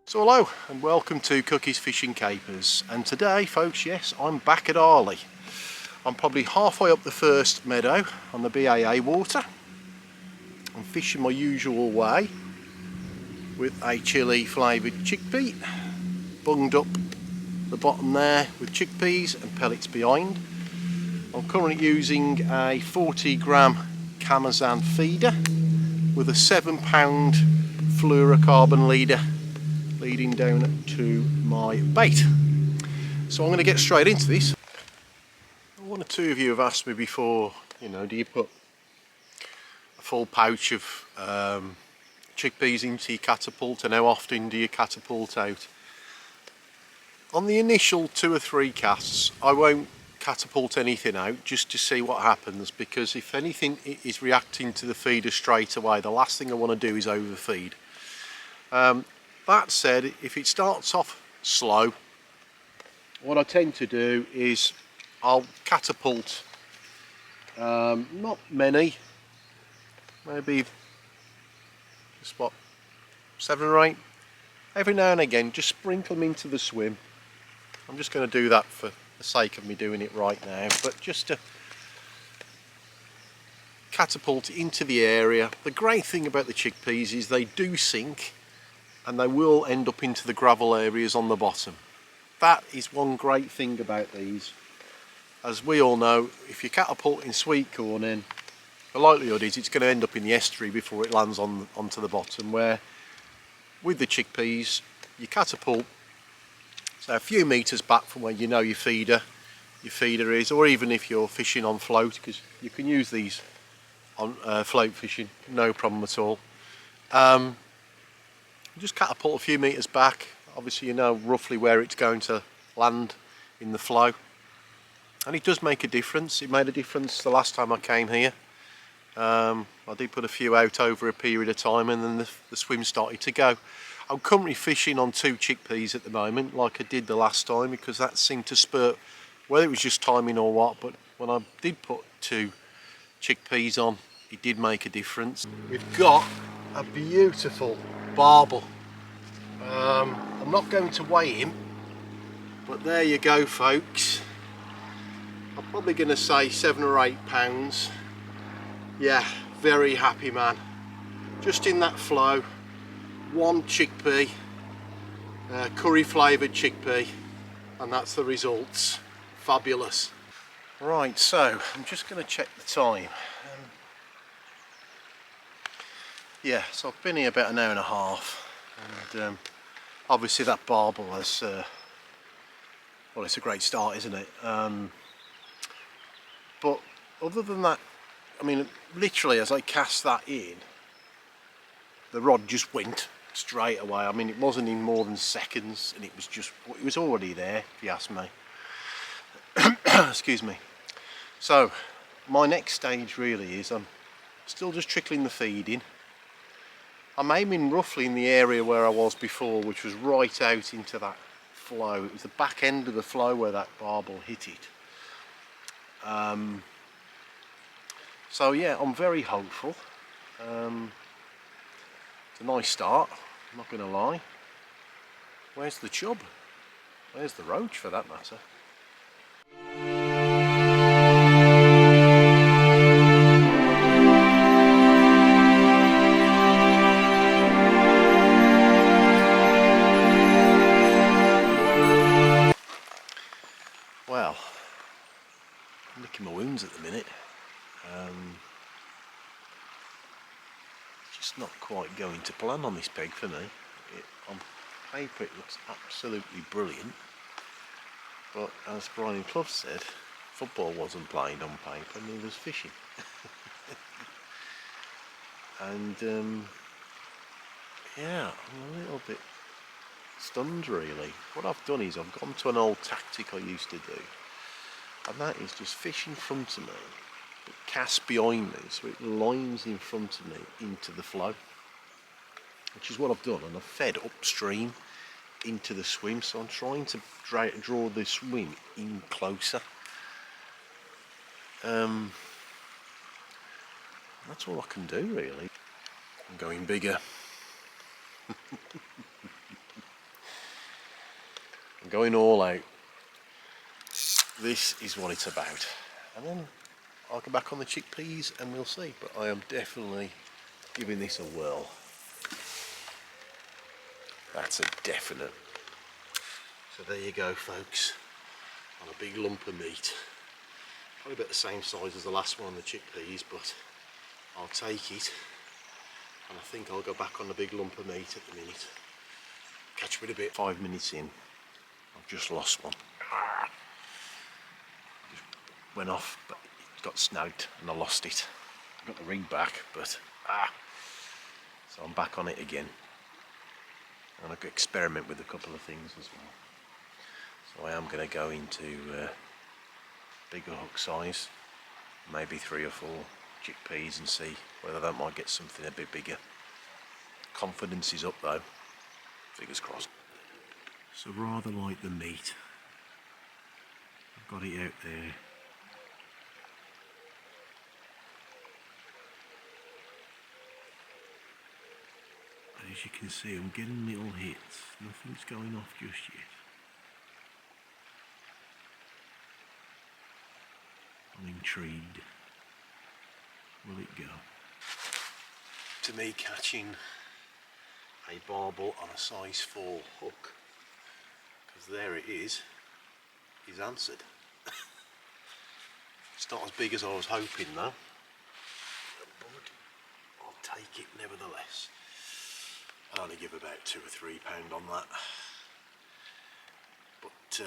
So hello and welcome to Cookies Fishing Capers, and today folks, yes, I'm back at Arley. I'm probably halfway up the first meadow on the BAA water. I'm fishing my usual way with a chili flavoured chickpea, bunged up the bottom there with chickpeas and pellets behind. I'm currently using a 40 gram Camazan feeder with a £7 fluorocarbon leader leading down to my bait. So I'm going to get straight into this. One or two of you have asked me before, do you put a full pouch of chickpeas into your catapult, and how often do you catapult out? On the initial 2 or 3 casts I won't catapult anything out just to see what happens, because if anything is reacting to the feeder straight away, the last thing I want to do is overfeed. That said, if it starts off slow, what I tend to do is I'll catapult, not many, maybe just what, 7 or 8. Every now and again, just sprinkle them into the swim. I'm just going to do that for the sake of me doing it right now, but just to catapult into the area. The great thing about the chickpeas is they do sink, and they will end up into the gravel areas on the bottom. That is one great thing about these. As we all know, if you catapult in sweet corn in, the likelihood is it's going to end up in the estuary before it lands onto the bottom, where with the chickpeas you catapult so a few metres back from where you know your feeder is, or even if you're fishing on float, because you can use these on float fishing, no problem at all. Just catapult a few metres back. Obviously you know roughly where it's going to land in the flow, and it does make a difference. It made a difference the last time I came here. I did put a few out over a period of time, and then the swim started to go. I'm currently fishing on 2 chickpeas at the moment, like I did the last time, because that seemed to spurt, whether it was just timing or what, but when I did put 2 chickpeas on, it did make a difference. We've got a beautiful Barbel. I'm not going to weigh him, but there you go folks. I'm probably going to say 7 or 8 pounds. Yeah, very happy man. Just in that flow, 1 chickpea, curry flavoured chickpea, and that's the results. Fabulous. Right, so I'm just going to check the time. Yeah, so I've been here about an hour and a half, and obviously that Barbel has, well, it's a great start, isn't it? But other than that, I mean, literally as I cast that in, the rod just went straight away. I mean, it wasn't in more than seconds, and it was already there, if you ask me. Excuse me. So my next stage really is I'm still just trickling the feed in. I'm aiming roughly in the area where I was before, which was right out into that flow. It was the back end of the flow where that Barbel hit it. So yeah, I'm very hopeful. It's a nice start, I'm not going to lie. Where's the chub? Where's the roach for that matter? Well, I'm licking my wounds at the minute. Just not quite going to plan on this peg for me. On paper it looks absolutely brilliant, but as Brian Clough said, football wasn't played on paper, neither was fishing. And yeah, I'm a little bit stunned really. What I've done is I've gone to an old tactic I used to do, and that is just fish in front of me, but cast behind me so it lines in front of me into the flow, which is what I've done, and I've fed upstream into the swim, so I'm trying to draw the swim in closer. That's all I can do really. I'm going bigger. I'm going all out. This is what it's about. And then I'll go back on the chickpeas and we'll see. But I am definitely giving this a whirl. That's a definite. So there you go, folks. On a big lump of meat. Probably about the same size as the last one on the chickpeas, but I'll take it. And I think I'll go back on the big lump of meat at the minute. Catch me in a bit. 5 minutes in, I've just lost one. Just went off, but it got snagged and I lost it. I got the rig back, but so I'm back on it again. And I could experiment with a couple of things as well. So I am going to go into bigger hook size, maybe 3 or 4 chickpeas, and see whether that might get something a bit bigger. Confidence is up though, fingers crossed. So rather like the meat, I've got it out there. And as you can see, I'm getting little hits, nothing's going off just yet. I'm intrigued. Will it go? To me, catching a barbel on a size 4 hook, because there it is answered. It's not as big as I was hoping though, but I'll take it nevertheless. I'll only give about £2 or £3 on that, but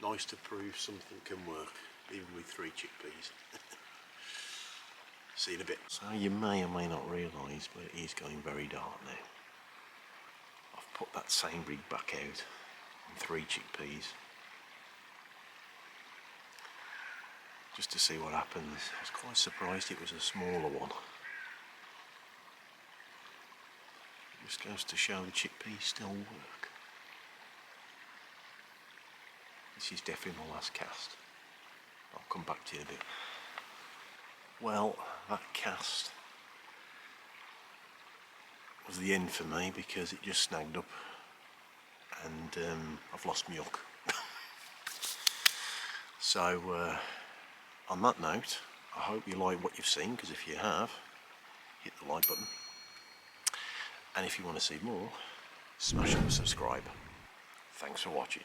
nice to prove something can work, even with 3 chickpeas. See you in a bit. So you may or may not realise, but it is going very dark now. I've put that same rig back out on 3 chickpeas, just to see what happens. I was quite surprised it was a smaller one. It just goes to show the chickpeas still work. This is definitely my last cast. I'll come back to you in a bit. Well, that cast was the end for me because it just snagged up and I've lost my hook. So on that note, I hope you like what you've seen, because if you have, hit the like button, and if you want to see more, smash on the subscribe. Thanks for watching.